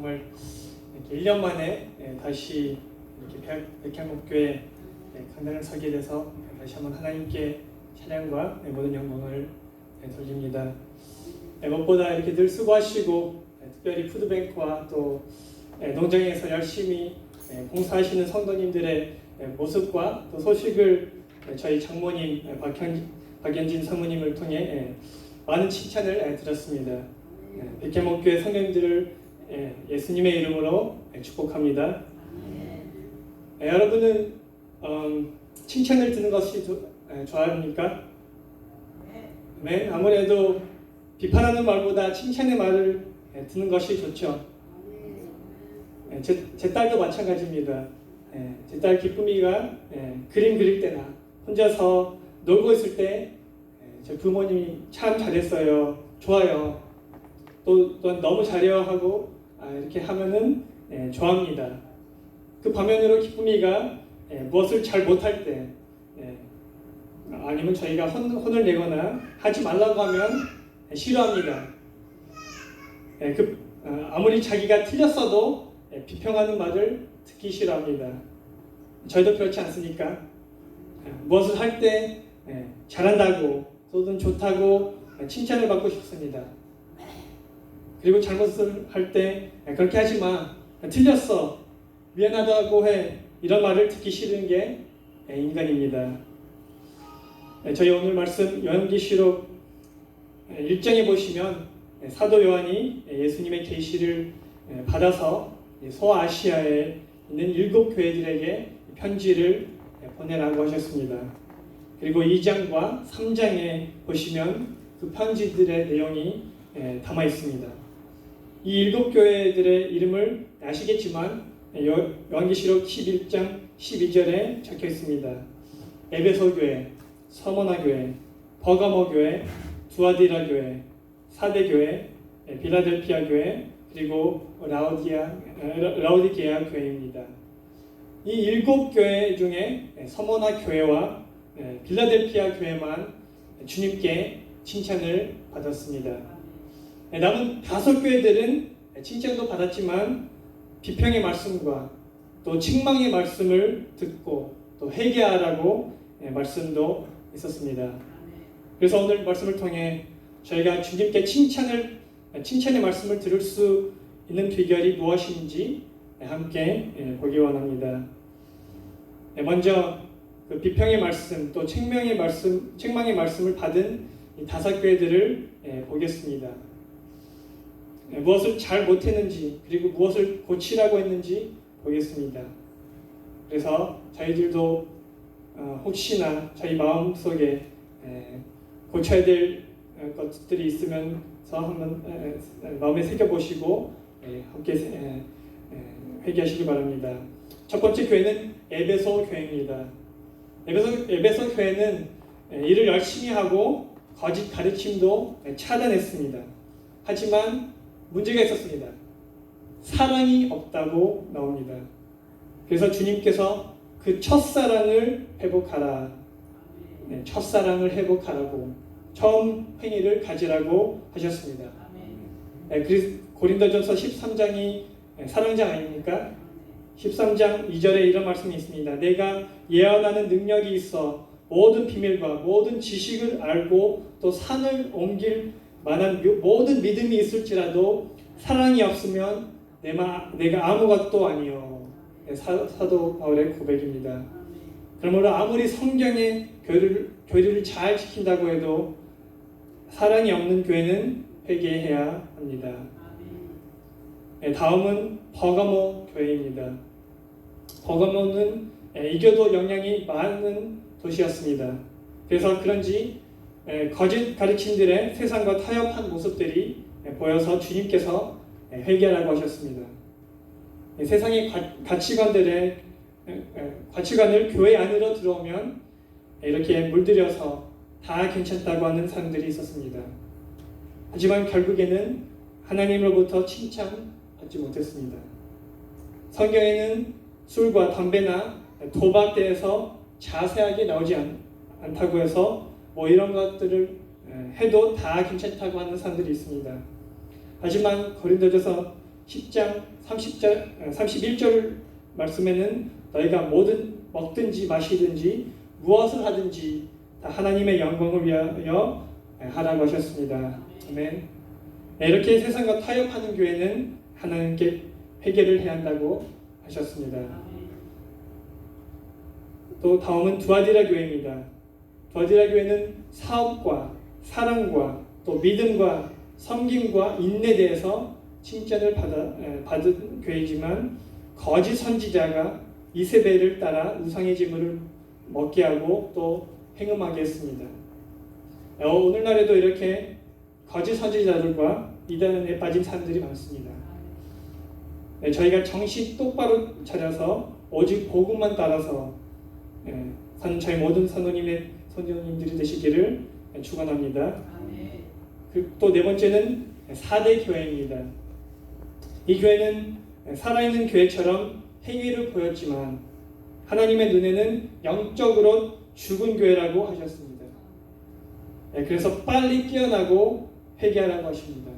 정말 이렇게 1년 만에 다시 이렇게 백향목교회 강단을 서게 돼서 다시 한번 하나님께 찬양과 모든 영광을 돌립니다. 무엇보다 이렇게 늘 수고하시고 특별히 푸드뱅크와 또 농장에서 열심히 봉사하시는 성도님들의 모습과 또 소식을 저희 장모님 박연진 사모님을 통해 많은 칭찬을 들었습니다. 백향목교회 성도님들을 예수님의 이름으로 축복합니다. 여러분은 칭찬을 듣는 것이 좋아합니까? 네, 아무래도 비판하는 말보다 칭찬의 말을 듣는 것이 좋죠. 제 딸도 마찬가지입니다. 제 딸 기쁨이가 그림 그릴 때나 혼자서 놀고 있을 때 제 부모님이 참 잘했어요, 좋아요, 또 너무 잘해요 하고 이렇게 하면은 좋아합니다. 그 반면으로 기쁨이가 무엇을 잘 못할 때 아니면 저희가 혼을 내거나 하지 말라고 하면 싫어합니다. 아무리 자기가 틀렸어도 비평하는 말을 듣기 싫어합니다. 저희도 그렇지 않습니까? 무엇을 할 때 잘한다고 또는 좋다고 칭찬을 받고 싶습니다. 그리고 잘못을 할 때 그렇게 하지 마, 틀렸어, 미안하다고 해, 이런 말을 듣기 싫은 게 인간입니다. 저희 오늘 말씀 요한계시록 1장에 보시면 사도 요한이 예수님의 계시를 받아서 소아시아에 있는 7 교회들에게 편지를 보내라고 하셨습니다. 그리고 2장과 3장에 보시면 그 편지들의 내용이 담아 있습니다. 이 7 교회들의 이름을 아시겠지만 요한계시록 11장 12절에 적혀 있습니다. 에베소 교회, 서머나 교회, 버가모 교회, 두아디라 교회, 사대 교회, 빌라델피아 교회, 그리고 라오디게아 교회입니다. 이 7 교회 중에 서머나 교회와 빌라델피아 교회만 주님께 칭찬을 받았습니다. 남은 5 교회들은 칭찬도 받았지만 비평의 말씀과 또 책망의 말씀을 듣고 또 회개하라고 말씀도 있었습니다. 그래서 오늘 말씀을 통해 저희가 주님께 칭찬의 말씀을 들을 수 있는 비결이 무엇인지 함께 보기 원합니다. 먼저 그 비평의 말씀 또 책망의 말씀을 받은 이 5 교회들을 보겠습니다. 무엇을 잘 못했는지 그리고 무엇을 고치라고 했는지 보겠습니다. 그래서 저희들도 혹시나 저희 마음속에 고쳐야 될 것들이 있으면서 한번 마음에 새겨보시고 함께 회개하시기 바랍니다. 첫 번째 교회는 에베소 교회입니다. 에베소 교회는 일을 열심히 하고 거짓 가르침도 차단했습니다. 하지만 문제가 있었습니다. 사랑이 없다고 나옵니다. 그래서 주님께서 그 첫사랑을 회복하라, 첫사랑을 회복하라고, 처음 행위를 가지라고 하셨습니다. 고린도전서 13장이 사랑장 아닙니까? 13장 2절에 이런 말씀이 있습니다. 내가 예언하는 능력이 있어 모든 비밀과 모든 지식을 알고 또 산을 옮길 만한 모든 믿음이 있을지라도 사랑이 없으면 내가 아무것도 아니요. 사도 바울의 고백입니다. 그러므로 아무리 성경의 교리를 잘 지킨다고 해도 사랑이 없는 교회는 회개해야 합니다. 다음은 버가모 교회입니다. 버가모는 이교도 영향이 많은 도시였습니다. 그래서 그런지 거짓 가르침들의 세상과 타협한 모습들이 보여서 주님께서 회개하라고 하셨습니다. 세상의 가치관을 교회 안으로 들어오면 이렇게 물들여서 다 괜찮다고 하는 사람들이 있었습니다. 하지만 결국에는 하나님으로부터 칭찬받지 못했습니다. 성경에는 술과 담배나 도박에 대해서 자세하게 나오지 않다고 해서 이런 것들을 해도 다 괜찮다고 하는 사람들이 있습니다. 하지만 고린도전서 10장 31절 말씀에는 너희가 뭐든 먹든지 마시든지 무엇을 하든지 다 하나님의 영광을 위하여 하라고 하셨습니다. 아멘. 이렇게 세상과 타협하는 교회는 하나님께 회개를 해야 한다고 하셨습니다. 또 다음은 두아디라 교회입니다. 두아디라 교회는 사업과 사랑과 또 믿음과 섬김과 인내에 대해서 칭찬을 받은 교회이지만 거짓 선지자가 이세벨을 따라 우상의 제물을 먹게 하고 또 행음하게 했습니다. 오늘날에도 이렇게 거짓 선지자들과 이단에 빠진 사람들이 많습니다. 저희가 정신 똑바로 차려서 오직 복음만 따라서 저희 모든 선교님들이 되시기를 축원합니다. 또 네 번째는 4대 교회입니다. 이 교회는 살아있는 교회처럼 행위를 보였지만 하나님의 눈에는 영적으로 죽은 교회라고 하셨습니다. 그래서 빨리 깨어나고 회개하라고 하십니다.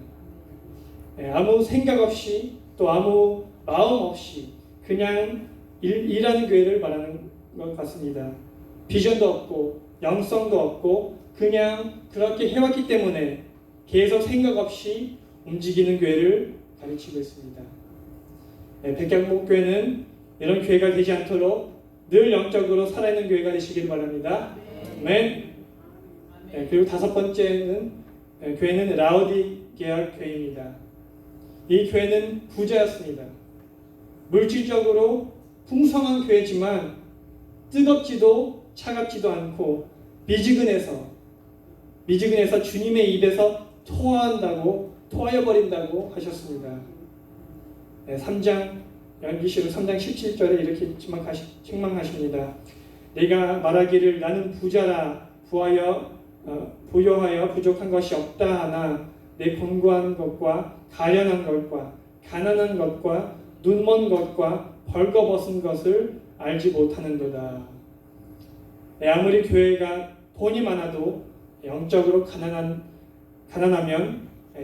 아무 생각 없이 또 아무 마음 없이 그냥 일하는 교회를 말하는 것 같습니다. 비전도 없고 영성도 없고 그냥 그렇게 해왔기 때문에 계속 생각 없이 움직이는 교회를 가르치고 있습니다. 백양목교회는 이런 교회가 되지 않도록 늘 영적으로 살아있는 교회가 되시길 바랍니다. 아멘. 그리고 다섯 번째는 교회는 라오디게아 교회입니다. 이 교회는 부자였습니다. 물질적으로 풍성한 교회지만 뜨겁지도 차갑지도 않고 미지근해서 주님의 입에서 토하여버린다고 하셨습니다. 3장 연기시로 3장 17절에 이렇게 책망하십니다. 내가 말하기를 나는 부자라 부여하여 부족한 것이 없다 하나 내 곤고한 것과 가련한 것과 가난한 것과 눈먼 것과 벌거벗은 것을 알지 못하는도다. 아무리 교회가 돈이 많아도 영적으로 가난하면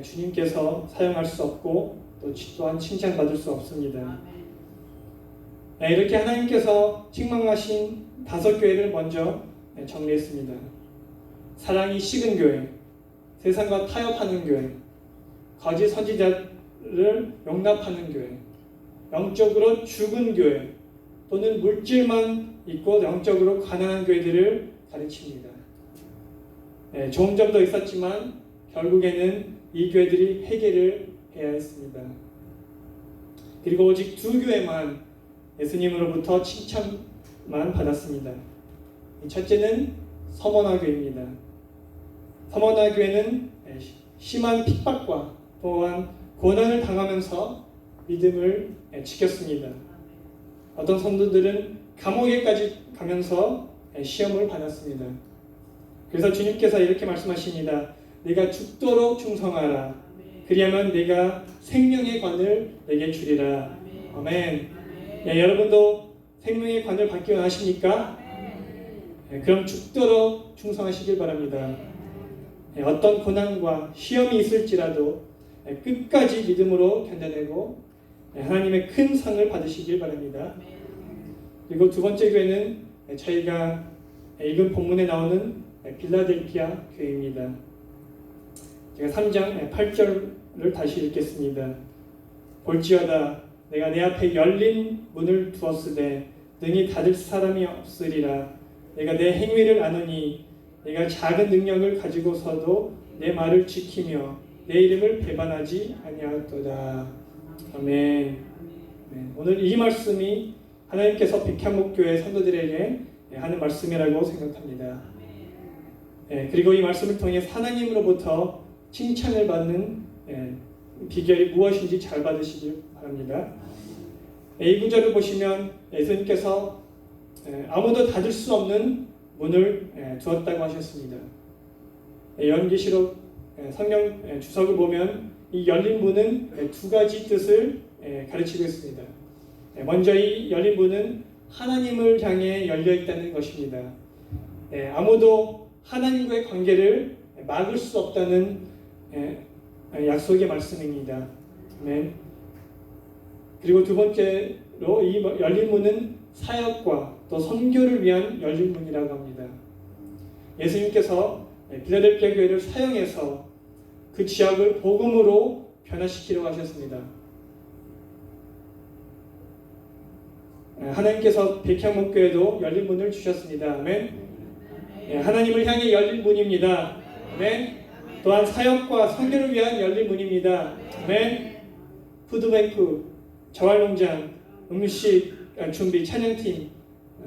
주님께서 사용할 수 없고 또한 칭찬받을 수 없습니다. 이렇게 하나님께서 책망하신 5교회를 먼저 정리했습니다. 사랑이 식은 교회, 세상과 타협하는 교회, 거짓 선지자를 용납하는 교회, 영적으로 죽은 교회, 또는 물질만 있고 영적으로 가난한 교회들을 가르칩니다. 좋은 점도 있었지만 결국에는 이 교회들이 회개를 해야 했습니다. 그리고 오직 2교회만 예수님으로부터 칭찬만 받았습니다. 첫째는 서머나 교회입니다. 서머나 교회는 심한 핍박과 또한 고난을 당하면서 믿음을 지켰습니다. 어떤 성도들은 감옥에까지 가면서 시험을 받았습니다. 그래서 주님께서 이렇게 말씀하십니다. 네가 죽도록 충성하라. 그리하면 네가 생명의 관을 내게 주리라. 아멘. 여러분도 생명의 관을 받기 원하십니까? 그럼 죽도록 충성하시길 바랍니다. 어떤 고난과 시험이 있을지라도 끝까지 믿음으로 견뎌내고 하나님의 큰 상을 받으시길 바랍니다. 그리고 두 번째 교회는 저희가 읽은 본문에 나오는 빌라델피아 교회입니다. 제가 3장 8절을 다시 읽겠습니다. 볼지어다 내가 내 앞에 열린 문을 두었으되 능히 닫을 사람이 없으리라. 내가 내 행위를 아노니 내가 작은 능력을 가지고서도 내 말을 지키며 내 이름을 배반하지 아니하였도다. 아멘. 오늘 이 말씀이 하나님께서 백향목교회 성도들에게 하는 말씀이라고 생각합니다. 그리고 이 말씀을 통해 하나님으로부터 칭찬을 받는 비결이 무엇인지 잘 받으시길 바랍니다. 이 구절을 보시면 예수님께서 아무도 닫을 수 없는 문을 두었다고 하셨습니다. 연기시록 성경 주석을 보면 이 열린 문은 2가지 뜻을 가르치고 있습니다. 먼저 이 열린 문은 하나님을 향해 열려 있다는 것입니다. 아무도 하나님과의 관계를 막을 수 없다는 약속의 말씀입니다. 그리고 두 번째로 이 열린 문은 사역과 또 선교를 위한 열린 문이라고 합니다. 예수님께서 빌라델피아 교회를 사용해서 그 지역을 복음으로 변화시키려고 하셨습니다. 하나님께서 백향목교회도 열린 문을 주셨습니다. 아멘. 하나님을 향해 열린 문입니다. 아멘. 또한 사역과 선교를 위한 열린 문입니다. 아멘. 푸드뱅크, 자활농장, 음식 준비, 찬양팀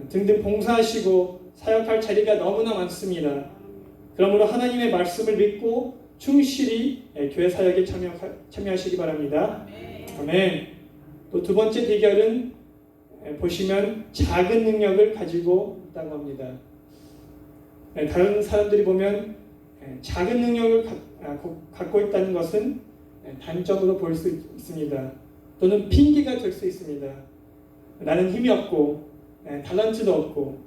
등등 봉사하시고 사역할 자리가 너무나 많습니다. 그러므로 하나님의 말씀을 믿고 충실히 교회 사역에 참여하시기 바랍니다. 아멘. 또 두 번째 비결은 보시면 작은 능력을 가지고 있다고 합니다. 다른 사람들이 보면 작은 능력을 갖고 있다는 것은 단점으로 볼 수 있습니다. 또는 핑계가 될 수 있습니다. 나는 힘이 없고 탤런트도 없고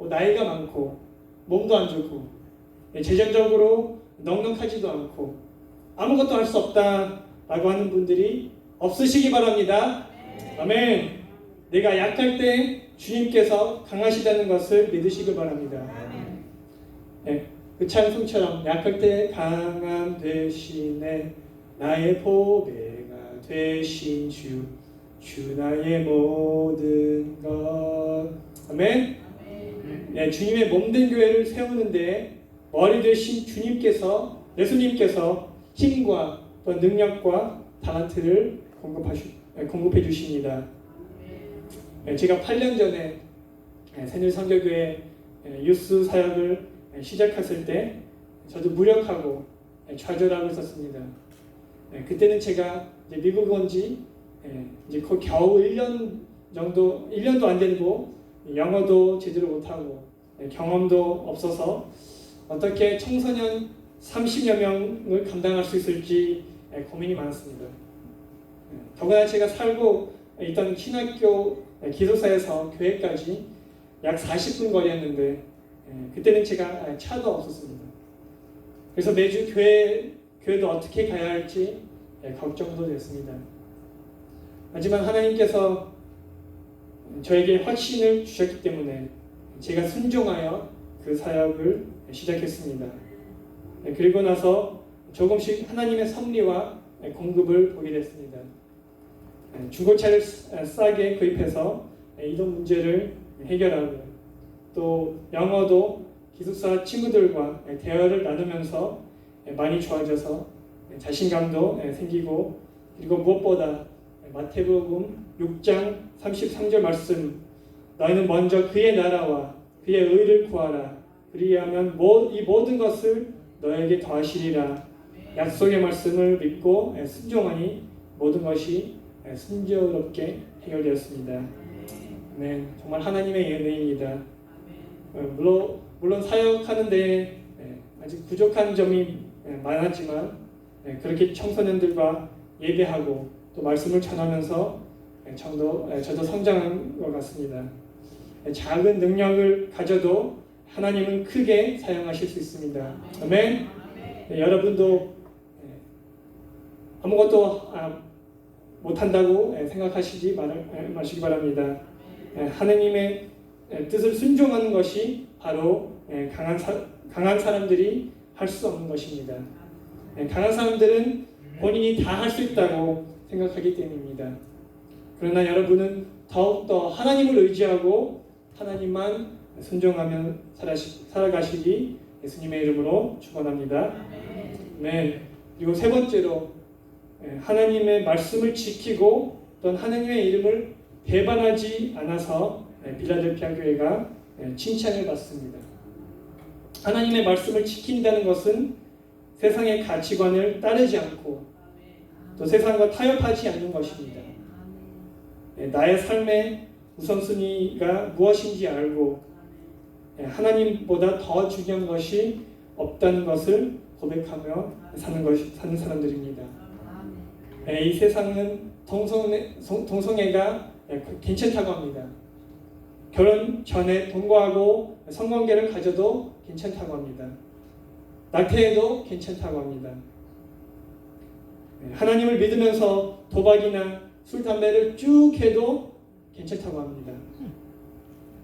나이가 많고 몸도 안 좋고 재정적으로 넉넉하지도 않고 아무것도 할 수 없다라고 하는 분들이 없으시기 바랍니다. 아멘. 내가 약할 때 주님께서 강하시다는 것을 믿으시기 바랍니다. 그 찬송처럼 약할 때 강함 되시네 나의 보배가 되신 주 나의 모든 것. 아멘. 주님의 몸된 교회를 세우는데 머리 되신 주님께서, 예수님께서 힘과 또 능력과 달란트를 공급해 주십니다. 제가 8년 전에 새늘선교교회 유스 사역을 시작했을 때 저도 무력하고 좌절하고 있었습니다. 그때는 제가 이제 미국 온 지 이제 겨우 1년 정도, 1년도 안 되고 영어도 제대로 못하고 경험도 없어서 어떻게 청소년 30여 명을 감당할 수 있을지 고민이 많았습니다. 더구나 제가 살고 있던 신학교 기숙사에서 교회까지 약 40분 거리였는데 그때는 제가 차도 없었습니다. 그래서 매주 교회도 어떻게 가야 할지 걱정도 됐습니다. 하지만 하나님께서 저에게 확신을 주셨기 때문에 제가 순종하여 그 사역을 시작했습니다. 그리고 나서 조금씩 하나님의 섭리와 공급을 보게 됐습니다. 중고차를 싸게 구입해서 이동 문제를 해결하고 또 영어도 기숙사 친구들과 대화를 나누면서 많이 좋아져서 자신감도 생기고 그리고 무엇보다 마태복음 6장 33절 말씀 너희는 먼저 그의 나라와 그의 의를 구하라 그리하면 이 모든 것을 너에게 더하시리라 약속의 말씀을 믿고 순종하니 모든 것이 순조롭게 해결되었습니다. 네, 정말 하나님의 은혜입니다. 물론 사역하는데 아직 부족한 점이 많았지만 그렇게 청소년들과 예배하고 또 말씀을 전하면서 저도 성장한 것 같습니다. 작은 능력을 가져도 하나님은 크게 사용하실 수 있습니다. 아멘. 여러분도 아무것도 못한다고 생각하시지 마시기 바랍니다. 하나님의 뜻을 순종하는 것이 바로 강한 사람들이 할 수 없는 것입니다. 강한 사람들은 본인이 다 할 수 있다고 생각하기 때문입니다. 그러나 여러분은 더욱더 하나님을 의지하고 하나님만 순종하며 살아가시기 예수님의 이름으로 축원합니다. 네. 그리고 세 번째로 하나님의 말씀을 지키고 또한 하나님의 이름을 배반하지 않아서 빌라델피아 교회가 칭찬을 받습니다. 하나님의 말씀을 지킨다는 것은 세상의 가치관을 따르지 않고 또 세상과 타협하지 않는 것입니다. 나의 삶의 우선순위가 무엇인지 알고 하나님보다 더 중요한 것이 없다는 것을 고백하며 사는 사람들입니다. 이 세상은 동성애가 괜찮다고 합니다. 결혼 전에 동거하고 성관계를 가져도 괜찮다고 합니다. 낙태해도 괜찮다고 합니다. 하나님을 믿으면서 도박이나 술, 담배를 쭉 해도 괜찮다고 합니다.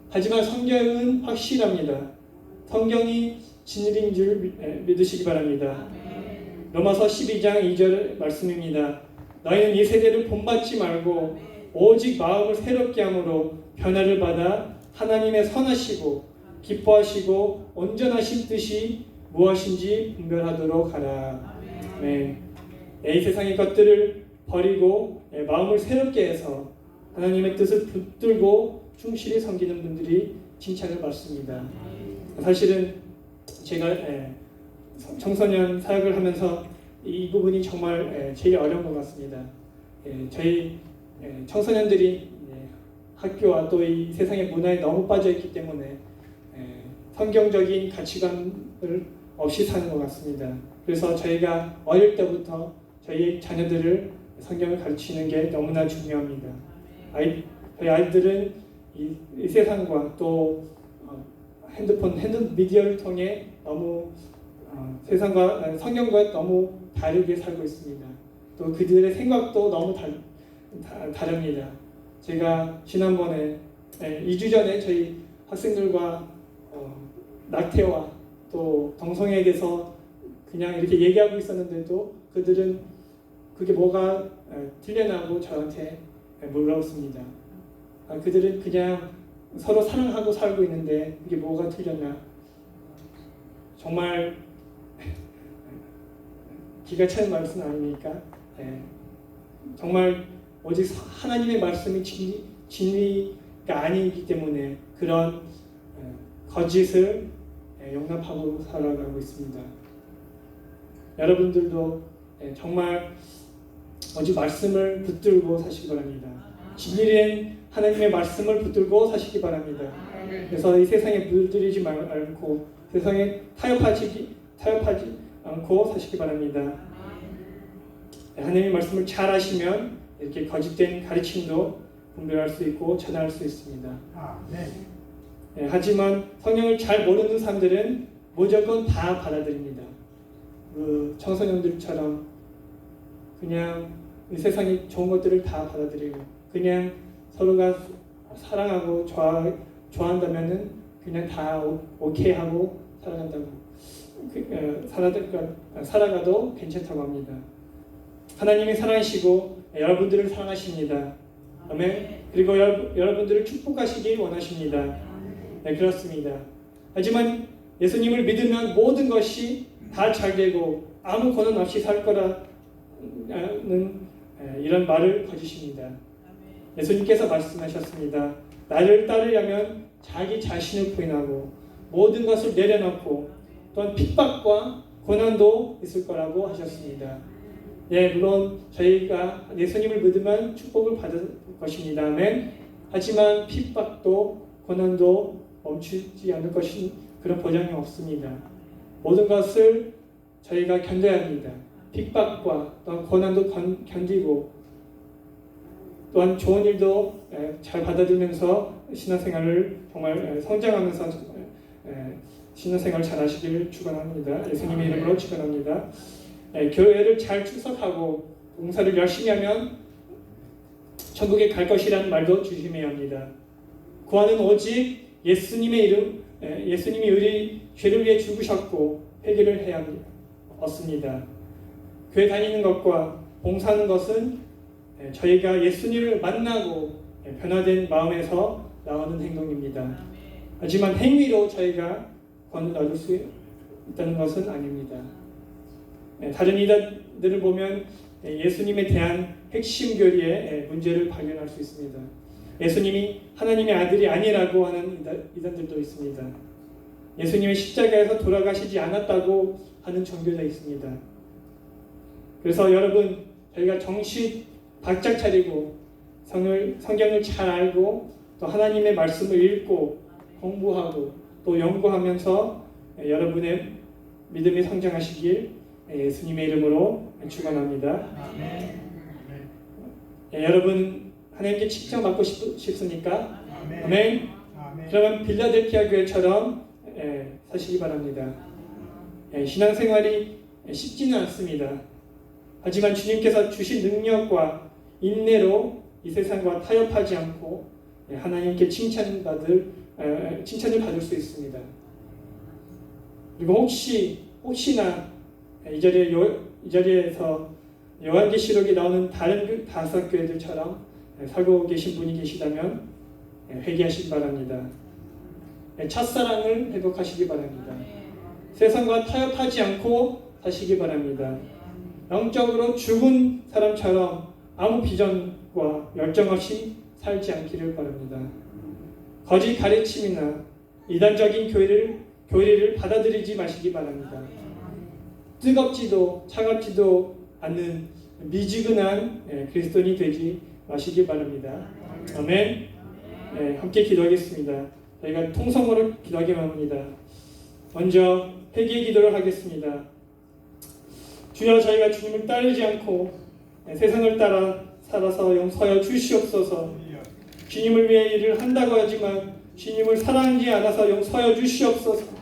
하지만 성경은 확실합니다. 성경이 진리인 줄 믿으시기 바랍니다. 로마서 12장 2절 말씀입니다. 너희는 이 세대를 본받지 말고 오직 마음을 새롭게 함으로 변화를 받아 하나님의 선하시고 기뻐하시고 온전하신 뜻이 무엇인지 분별하도록 하라. 네. 이 세상의 것들을 버리고 마음을 새롭게 해서 하나님의 뜻을 붙들고 충실히 섬기는 분들이 칭찬을 받습니다. 사실은 제가 청소년 사역을 하면서 이 부분이 정말 제일 어려운 것 같습니다. 저희 청소년들이 학교와 또 이 세상의 문화에 너무 빠져있기 때문에 성경적인 가치관을 없이 사는 것 같습니다. 그래서 저희가 어릴 때부터 저희 자녀들을 성경을 가르치는 게 너무나 중요합니다. 저희 아이들은 이 세상과 또 핸드폰 미디어를 통해 너무 세상과 성경과 너무 다르게 살고 있습니다. 또 그들의 생각도 너무 다릅니다. 제가 지난번에 2주 전에 저희 학생들과 낙태와 또 동성애에 대해서 그냥 이렇게 얘기하고 있었는데도 그들은 그게 뭐가 틀렸냐고 저한테 물었습니다. 그들은 그냥 서로 사랑하고 살고 있는데 그게 뭐가 틀렸나. 정말 기가 차는 말씀 아닙니까? 정말 오직 하나님의 말씀이 진리가 아니기 때문에 그런 거짓을 용납하고 살아가고 있습니다. 여러분들도 정말 오직 말씀을 붙들고 사시기 바랍니다. 진리된 하나님의 말씀을 붙들고 사시기 바랍니다. 그래서 이 세상에 물들이지 않고 세상에 타협하지 않고 사시기 바랍니다. 하나님의 말씀을 잘 아시면 이렇게 거짓된 가르침도 분별할 수 있고 전할 수 있습니다. 하지만 성경을 잘 모르는 사람들은 무조건 다 받아들입니다. 그 청소년들처럼 그냥 이 세상에 좋은 것들을 다 받아들이고 그냥 서로가 사랑하고 좋아한다면은 그냥 다 오케이 하고 살아간다고 살아가도 괜찮다고 합니다. 하나님이 사랑하시고 여러분들을 사랑하십니다. 아멘. 그리고 여러분들을 축복하시길 원하십니다. 네, 그렇습니다. 하지만 예수님을 믿으면 모든 것이 다 잘되고 아무 고난 없이 살 거라는 이런 말을 거짓입니다. 예수님께서 말씀하셨습니다. 나를 따르려면 자기 자신을 부인하고 모든 것을 내려놓고 또한 핍박과 고난도 있을 거라고 하셨습니다. 물론 저희가 예수님을 믿으면 축복을 받을 것입니다. 아멘. 하지만 핍박도 고난도 멈추지 않을 것인 그런 보장이 없습니다. 모든 것을 저희가 견뎌야 합니다. 핍박과 또한 고난도 견디고 또한 좋은 일도 잘 받아들면서 신앙생활을 정말 성장하면서 신앙생활을 잘 하시길 축원합니다. 예수님의 이름으로 축원합니다. 교회를 잘 출석하고 봉사를 열심히 하면 천국에 갈 것이라는 말도 조심해야 합니다. 구원은 오직 예수님이 우리 죄를 위해 죽으셨고 회개를 해야 얻습니다. 교회 다니는 것과 봉사하는 것은 저희가 예수님을 만나고 변화된 마음에서 나오는 행동입니다. 하지만 행위로 저희가 구원을 얻을 수 있다는 것은 아닙니다. 다른 이단들을 보면 예수님에 대한 핵심 교리의 문제를 발견할 수 있습니다. 예수님이 하나님의 아들이 아니라고 하는 이단들도 있습니다. 예수님의 십자가에서 돌아가시지 않았다고 하는 종교도 있습니다. 그래서 여러분, 저희가 정신 바짝 차리고 성경을 잘 알고 또 하나님의 말씀을 읽고 공부하고 또 연구하면서 여러분의 믿음이 성장하시길 예수님의 이름으로 축원합니다. 여러분 하나님께 칭찬받고 싶습니까? 아멘. 그러면 빌라델피아 교회처럼 사시기 바랍니다. 신앙생활이 쉽지는 않습니다. 하지만 주님께서 주신 능력과 인내로 이 세상과 타협하지 않고 하나님께 칭찬을 받을 수 있습니다. 그리고 혹시나 이 자리에서 요한계시록에 나오는 다른 5 교회들처럼 살고 계신 분이 계시다면 회개하시기 바랍니다. 첫사랑을 회복하시기 바랍니다. 세상과 타협하지 않고 사시기 바랍니다. 영적으로 죽은 사람처럼 아무 비전과 열정 없이 살지 않기를 바랍니다. 거짓 가르침이나 이단적인 교리를 받아들이지 마시기 바랍니다. 뜨겁지도 차갑지도 않는 미지근한 그리스도인이 되지 마시기 바랍니다. 아멘. 함께 기도하겠습니다. 저희가 통성으로 기도하기만 합니다. 먼저 회개 기도를 하겠습니다. 주여, 저희가 주님을 따르지 않고 세상을 따라 살아서 용서하여 주시옵소서. 주님을 위해 일을 한다고 하지만 주님을 사랑하지 않아서 용서하여 주시옵소서.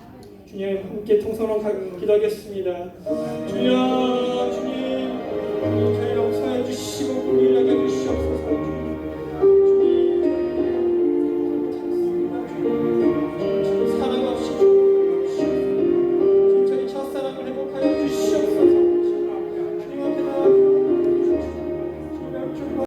주님, 함께 통성으로 기도하겠습니다. 주여,